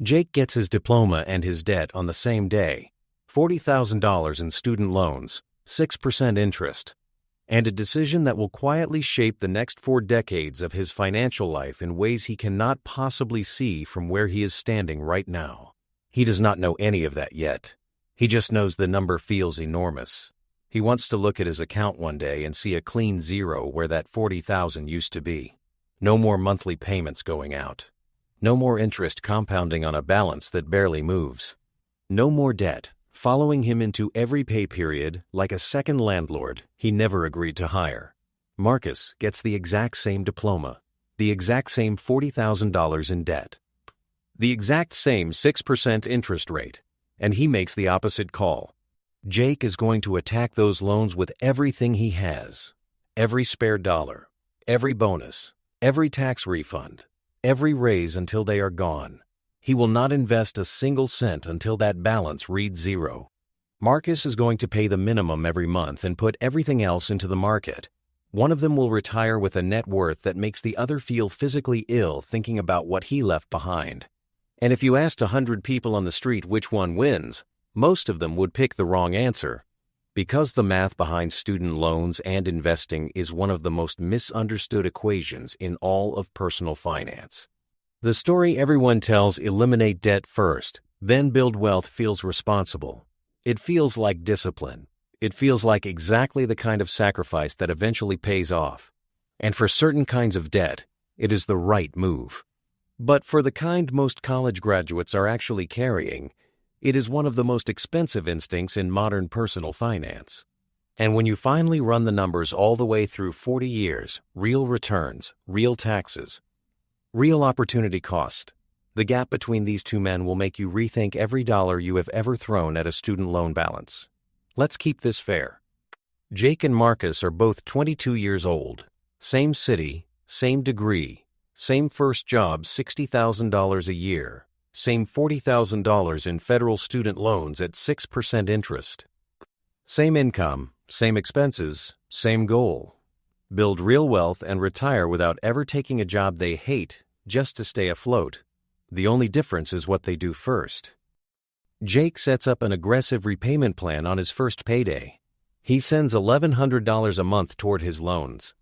Jake gets his diploma and his debt on the same day, $40,000 in student loans, 6% interest, and a decision that will quietly shape the next 4 decades of his financial life in ways he cannot possibly see from where he is standing right now. He does not know any of that yet. He just knows the number feels enormous. He wants to look at his account one day and see a clean zero where that $40,000 used to be. No more monthly payments going out. No more interest compounding on a balance that barely moves. No more debt following him into every pay period like a second landlord he never agreed to hire. Marcus gets the exact same diploma, the exact same $40,000 in debt, the exact same 6% interest rate, and he makes the opposite call. Jake is going to attack those loans with everything he has. Every spare dollar, every bonus, every tax refund, every raise until they are gone. He will not invest a single cent until that balance reads zero. Marcus is going to pay the minimum every month and put everything else into the market. One of them will retire with a net worth that makes the other feel physically ill thinking about what he left behind. And if you asked 100 people on the street which one wins, most of them would pick the wrong answer. Because the math behind student loans and investing is one of the most misunderstood equations in all of personal finance. The story everyone tells eliminate debt first, then build wealth feels responsible. It feels like discipline. It feels like exactly the kind of sacrifice that eventually pays off. And for certain kinds of debt, it is the right move. But for the kind most college graduates are actually carrying, it is one of the most expensive instincts in modern personal finance. And when you finally run the numbers all the way through 40 years, real returns, real taxes, real opportunity cost, the gap between these two men will make you rethink every dollar you have ever thrown at a student loan balance. Let's keep this fair. Jake and Marcus are both 22 years old, same city, same degree, same first job, $60,000 a year, same $40,000 in federal student loans at 6% interest. Same income, same expenses, same goal. Build real wealth and retire without ever taking a job they hate just to stay afloat. The only difference is what they do first. Jake sets up an aggressive repayment plan on his first payday. He sends $1,100 a month toward his loans.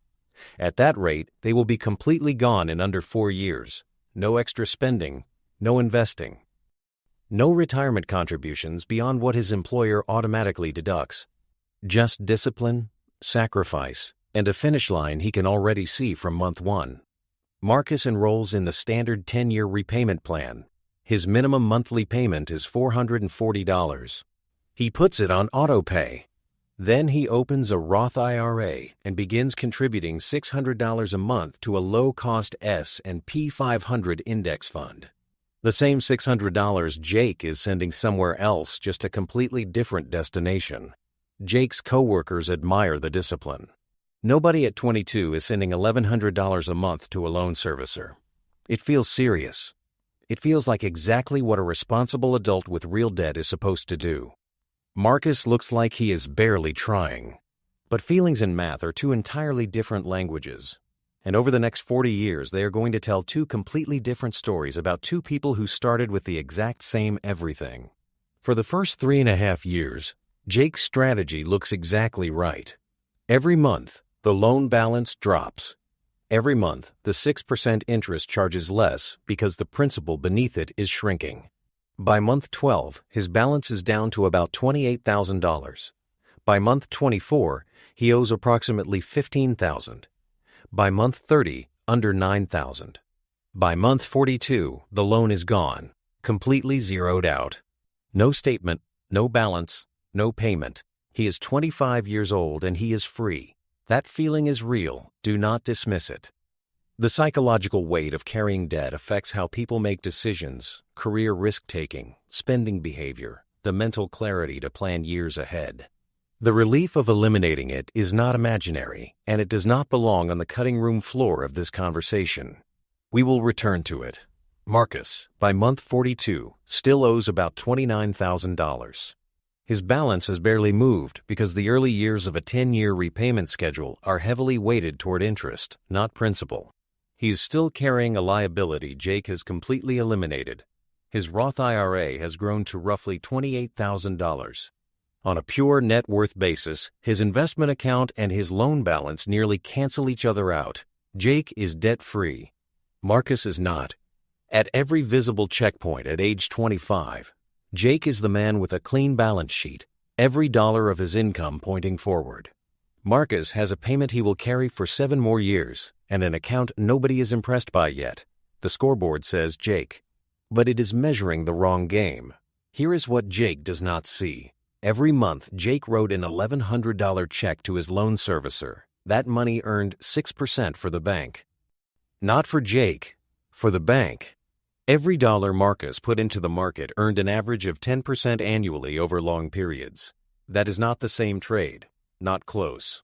At that rate, they will be completely gone in under 4 years. No extra spending, no investing. No retirement contributions beyond what his employer automatically deducts. Just discipline, sacrifice, and a finish line he can already see from month 1. Marcus enrolls in the standard 10-year repayment plan. His minimum monthly payment is $440. He puts it on auto-pay. Then he opens a Roth IRA and begins contributing $600 a month to a low-cost S&P 500 index fund. The same $600 Jake is sending somewhere else, just a completely different destination. Jake's coworkers admire the discipline. Nobody at 22 is sending $1,100 a month to a loan servicer. It feels serious. It feels like exactly what a responsible adult with real debt is supposed to do. Marcus looks like he is barely trying. But feelings and math are two entirely different languages. And over the next 40 years, they are going to tell two completely different stories about two people who started with the exact same everything. For the first 3.5 years, Jake's strategy looks exactly right. Every month, the loan balance drops. Every month, the 6% interest charges less because the principal beneath it is shrinking. By month 12, his balance is down to about $28,000. By month 24, he owes approximately $15,000. By month 30, under $9,000. By month 42, the loan is gone, completely zeroed out. No statement, no balance, no payment. He is 25 years old and he is free. That feeling is real. Do not dismiss it. The psychological weight of carrying debt affects how people make decisions, career risk-taking, spending behavior, the mental clarity to plan years ahead. The relief of eliminating it is not imaginary, and it does not belong on the cutting room floor of this conversation. We will return to it. Marcus, by month 42, still owes about $29,000. His balance has barely moved because the early years of a 10-year repayment schedule are heavily weighted toward interest, not principal. He is still carrying a liability Jake has completely eliminated. His Roth IRA has grown to roughly $28,000. On a pure net worth basis, his investment account and his loan balance nearly cancel each other out. Jake is debt-free. Marcus is not. At every visible checkpoint at age 25, Jake is the man with a clean balance sheet, every dollar of his income pointing forward. Marcus has a payment he will carry for 7 more years and an account nobody is impressed by yet. The scoreboard says Jake. But it is measuring the wrong game. Here is what Jake does not see. Every month, Jake wrote an $1,100 check to his loan servicer. That money earned 6% for the bank. Not for Jake, for the bank. Every dollar Marcus put into the market earned an average of 10% annually over long periods. That is not the same trade. Not close.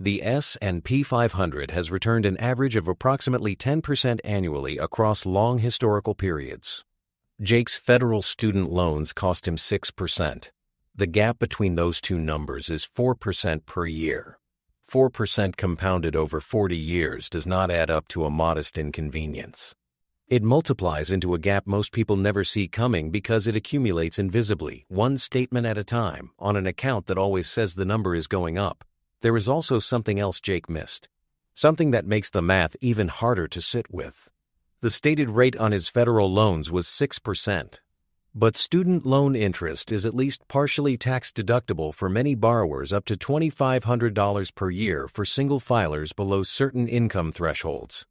The S&P 500 has returned an average of approximately 10% annually across long historical periods. Jake's federal student loans cost him 6%. The gap between those two numbers is 4% per year. 4% compounded over 40 years does not add up to a modest inconvenience. It multiplies into a gap most people never see coming because it accumulates invisibly, one statement at a time, on an account that always says the number is going up. There is also something else Jake missed. Something that makes the math even harder to sit with. The stated rate on his federal loans was 6%. But student loan interest is at least partially tax-deductible for many borrowers up to $2,500 per year for single filers below certain income thresholds.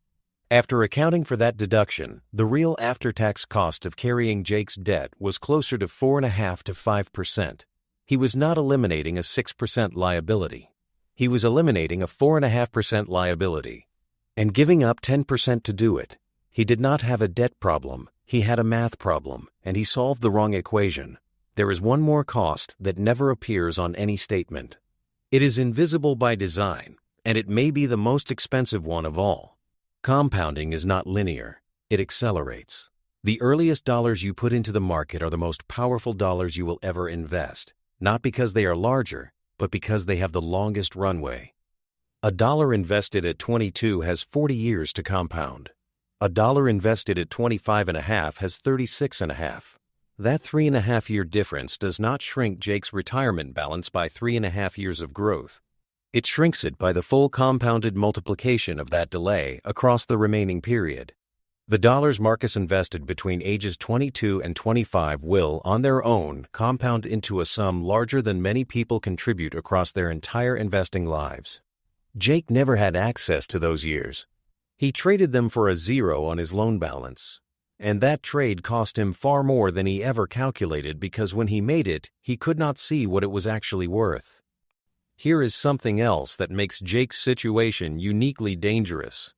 After accounting for that deduction, the real after-tax cost of carrying Jake's debt was closer to 4.5% to 5%. He was not eliminating a 6% liability. He was eliminating a 4.5% liability. And giving up 10% to do it. He did not have a debt problem. He had a math problem, and he solved the wrong equation. There is one more cost that never appears on any statement. It is invisible by design, and it may be the most expensive one of all. Compounding is not linear. It accelerates. The earliest dollars you put into the market are the most powerful dollars you will ever invest, not because they are larger, but because they have the longest runway. A dollar invested at 22 has 40 years to compound. A dollar invested at 25.5 has 36.5. That 3.5-year difference does not shrink Jake's retirement balance by 3.5 years of growth. It shrinks it by the full compounded multiplication of that delay across the remaining period. The dollars Marcus invested between ages 22 and 25 will, on their own, compound into a sum larger than many people contribute across their entire investing lives. Jake never had access to those years. He traded them for a zero on his loan balance. And that trade cost him far more than he ever calculated because when he made it, he could not see what it was actually worth. Here is something else that makes Jake's situation uniquely dangerous.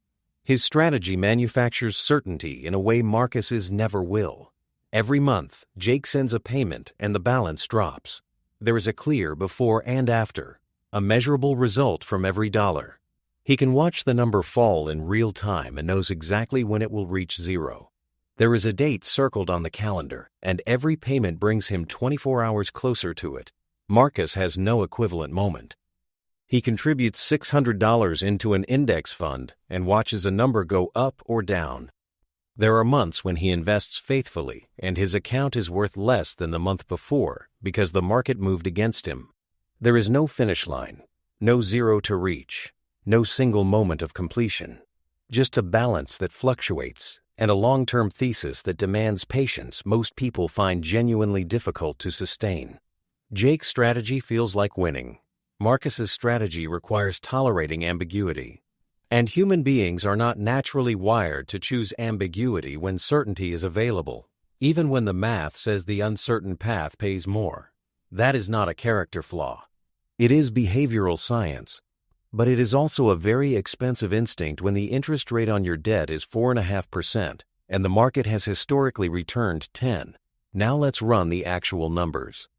His strategy manufactures certainty in a way Marcus's never will. Every month, Jake sends a payment and the balance drops. There is a clear before and after, a measurable result from every dollar. He can watch the number fall in real time and knows exactly when it will reach zero. There is a date circled on the calendar, and every payment brings him 24 hours closer to it. Marcus has no equivalent moment. He contributes $600 into an index fund and watches a number go up or down. There are months when he invests faithfully, and his account is worth less than the month before because the market moved against him. There is no finish line, no zero to reach. No single moment of completion, just a balance that fluctuates and a long-term thesis that demands patience most people find genuinely difficult to sustain. Jake's strategy feels like winning. Marcus's strategy requires tolerating ambiguity. And human beings are not naturally wired to choose ambiguity when certainty is available, even when the math says the uncertain path pays more. That is not a character flaw. It is behavioral science. But it is also a very expensive instinct when the interest rate on your debt is 4.5% and the market has historically returned 10. Now let's run the actual numbers.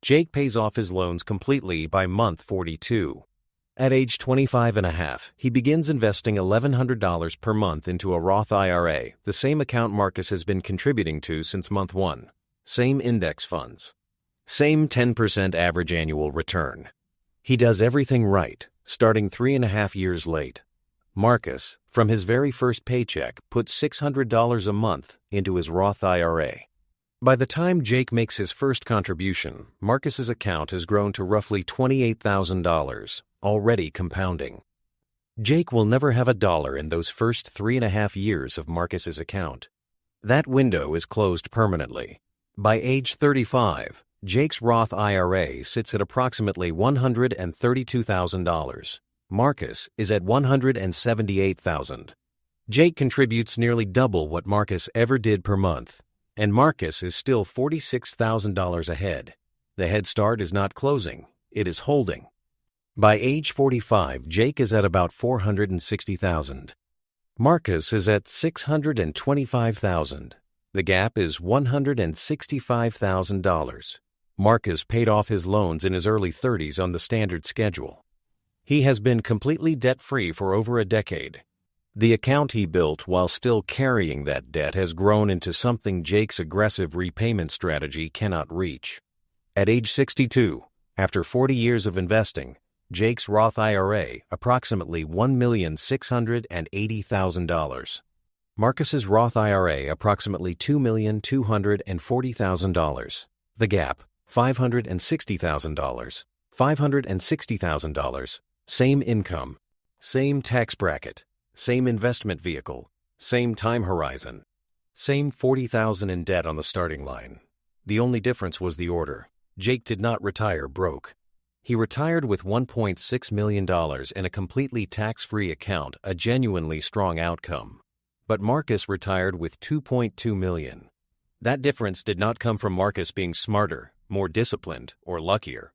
Jake pays off his loans completely by month 42. At age 25.5, he begins investing $1,100 per month into a Roth IRA, the same account Marcus has been contributing to since month 1. Same index funds. Same 10% average annual return. He does everything right. Starting 3.5 years late. Marcus, from his very first paycheck, put $600 a month into his Roth IRA. By the time Jake makes his first contribution, Marcus's account has grown to roughly $28,000, already compounding. Jake will never have a dollar in those first 3.5 years of Marcus's account. That window is closed permanently. By age 35, Jake's Roth IRA sits at approximately $132,000. Marcus is at $178,000. Jake contributes nearly double what Marcus ever did per month, and Marcus is still $46,000 ahead. The head start is not closing, it is holding. By age 45, Jake is at about $460,000. Marcus is at $625,000. The gap is $165,000. Marcus paid off his loans in his early 30s on the standard schedule. He has been completely debt-free for over a decade. The account he built while still carrying that debt has grown into something Jake's aggressive repayment strategy cannot reach. At age 62, after 40 years of investing, Jake's Roth IRA approximately $1,680,000. Marcus's Roth IRA approximately $2,240,000. The gap, $560,000. $560,000. Same income, same tax bracket, same investment vehicle, same time horizon, same $40,000 in debt on the starting line. The only difference was the order. Jake did not retire broke. He retired with $1.6 million in a completely tax-free account, a genuinely strong outcome. But Marcus retired with $2.2 million. That difference did not come from Marcus being smarter, more disciplined, or luckier.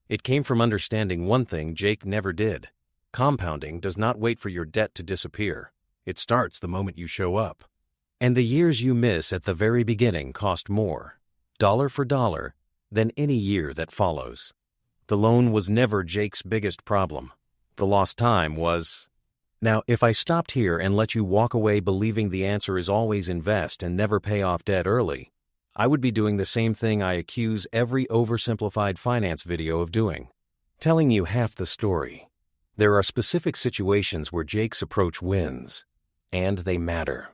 It came from understanding one thing Jake never did. Compounding does not wait for your debt to disappear. It starts the moment you show up. And the years you miss at the very beginning cost more, dollar for dollar, than any year that follows. The loan was never Jake's biggest problem. The lost time was. Now, if I stopped here and let you walk away believing the answer is always invest and never pay off debt early, I would be doing the same thing I accuse every oversimplified finance video of doing, telling you half the story. There are specific situations where Jake's approach wins, and they matter.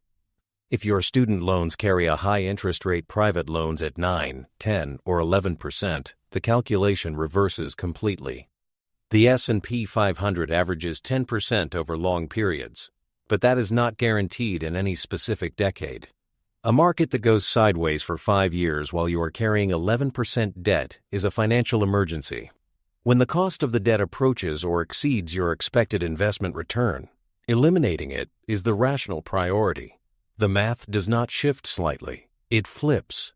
If your student loans carry a high interest rate, private loans at 9, 10, or 11%, the calculation reverses completely. The S&P 500 averages 10% over long periods, but that is not guaranteed in any specific decade. A market that goes sideways for 5 years while you are carrying 11% debt is a financial emergency. When the cost of the debt approaches or exceeds your expected investment return, eliminating it is the rational priority. The math does not shift slightly, it flips.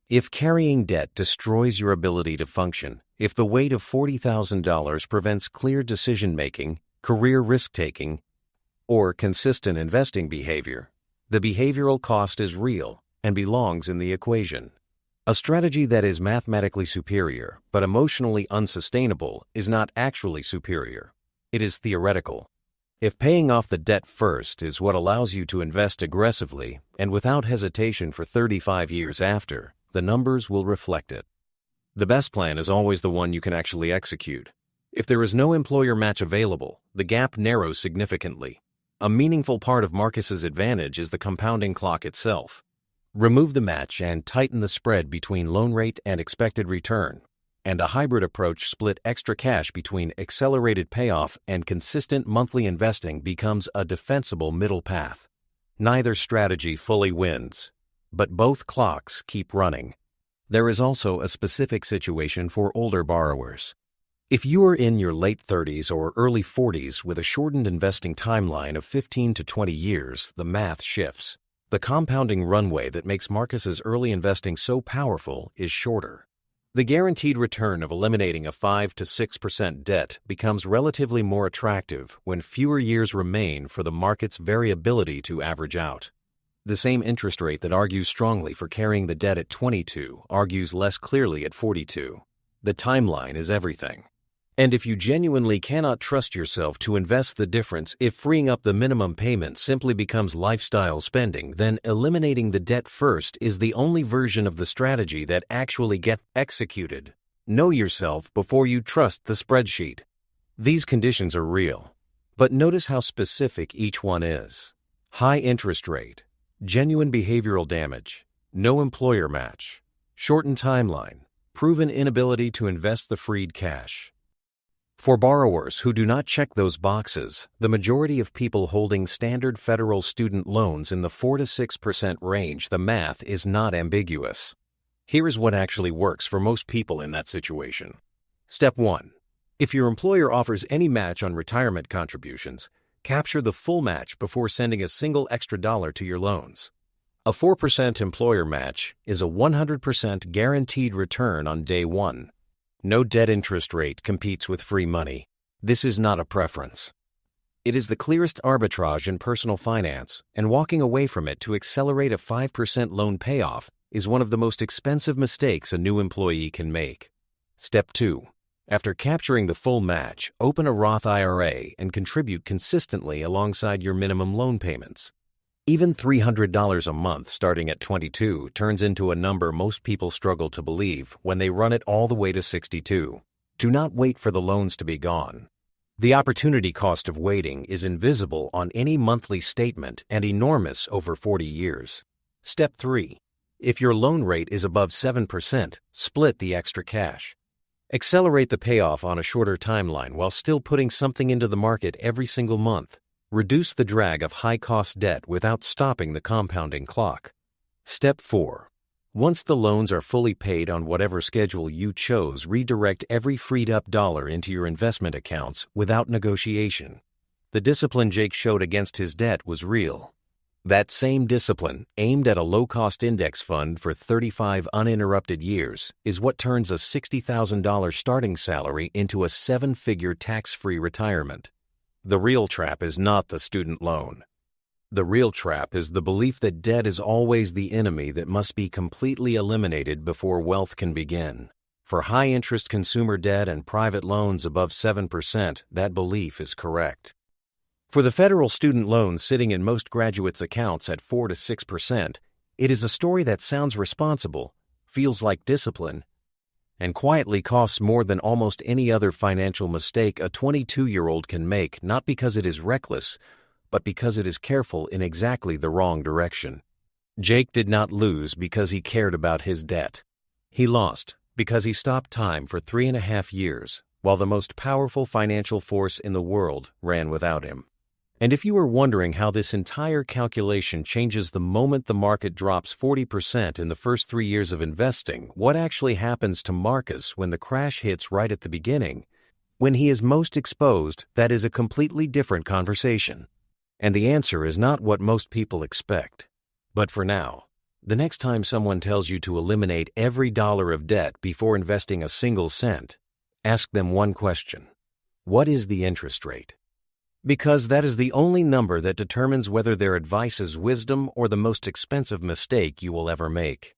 If carrying debt destroys your ability to function, if the weight of $40,000 prevents clear decision-making, career risk-taking, or consistent investing behavior, the behavioral cost is real and belongs in the equation. A strategy that is mathematically superior but emotionally unsustainable is not actually superior. It is theoretical. If paying off the debt first is what allows you to invest aggressively and without hesitation for 35 years after, the numbers will reflect it. The best plan is always the one you can actually execute. If there is no employer match available, the gap narrows significantly. A meaningful part of Marcus's advantage is the compounding clock itself. Remove the match and tighten the spread between loan rate and expected return, and a hybrid approach split extra cash between accelerated payoff and consistent monthly investing becomes a defensible middle path. Neither strategy fully wins, but both clocks keep running. There is also a specific situation for older borrowers. If you are in your late 30s or early 40s with a shortened investing timeline of 15 to 20 years, the math shifts. The compounding runway that makes Marcus's early investing so powerful is shorter. The guaranteed return of eliminating a 5 to 6% debt becomes relatively more attractive when fewer years remain for the market's variability to average out. The same interest rate that argues strongly for carrying the debt at 22 argues less clearly at 42. The timeline is everything. And if you genuinely cannot trust yourself to invest the difference if freeing up the minimum payment simply becomes lifestyle spending, then eliminating the debt first is the only version of the strategy that actually gets executed. Know yourself before you trust the spreadsheet. These conditions are real, but notice how specific each one is. High interest rate, genuine behavioral damage, no employer match, Shortened timeline. Proven inability to invest the freed cash. For borrowers who do not check those boxes, the majority of people holding standard federal student loans in the 4 to 6% range, the math is not ambiguous. Here is what actually works for most people in that situation. Step 1. If your employer offers any match on retirement contributions, capture the full match before sending a single extra dollar to your loans. A 4% employer match is a 100% guaranteed return on day one. No debt interest rate competes with free money. This is not a preference. It is the clearest arbitrage in personal finance, and walking away from it to accelerate a 5% loan payoff is one of the most expensive mistakes a new employee can make. Step 2. After capturing the full match, open a Roth IRA and contribute consistently alongside your minimum loan payments. Even $300 a month starting at 22 turns into a number most people struggle to believe when they run it all the way to 62. Do not wait for the loans to be gone. The opportunity cost of waiting is invisible on any monthly statement and enormous over 40 years. Step 3. If your loan rate is above 7%, split the extra cash. Accelerate the payoff on a shorter timeline while still putting something into the market every single month. Reduce the drag of high-cost debt without stopping the compounding clock. Step 4. Once the loans are fully paid on whatever schedule you chose, redirect every freed-up dollar into your investment accounts without negotiation. The discipline Jake showed against his debt was real. That same discipline, aimed at a low-cost index fund for 35 uninterrupted years, is what turns a $60,000 starting salary into a 7-figure tax-free retirement. The real trap is not the student loan. The real trap is the belief that debt is always the enemy that must be completely eliminated before wealth can begin. For high-interest consumer debt and private loans above 7%, that belief is correct. For the federal student loans sitting in most graduates' accounts at 4 to 6%, it is a story that sounds responsible, feels like discipline, and quietly costs more than almost any other financial mistake a 22-year-old can make, not because it is reckless, but because it is careful in exactly the wrong direction. Jake did not lose because he cared about his debt. He lost because he stopped time for 3.5 years, while the most powerful financial force in the world ran without him. And if you are wondering how this entire calculation changes the moment the market drops 40% in the first 3 years of investing, what actually happens to Marcus when the crash hits right at the beginning? When he is most exposed, that is a completely different conversation. And the answer is not what most people expect. But for now, the next time someone tells you to eliminate every dollar of debt before investing a single cent, ask them one question. What is the interest rate? Because that is the only number that determines whether their advice is wisdom or the most expensive mistake you will ever make.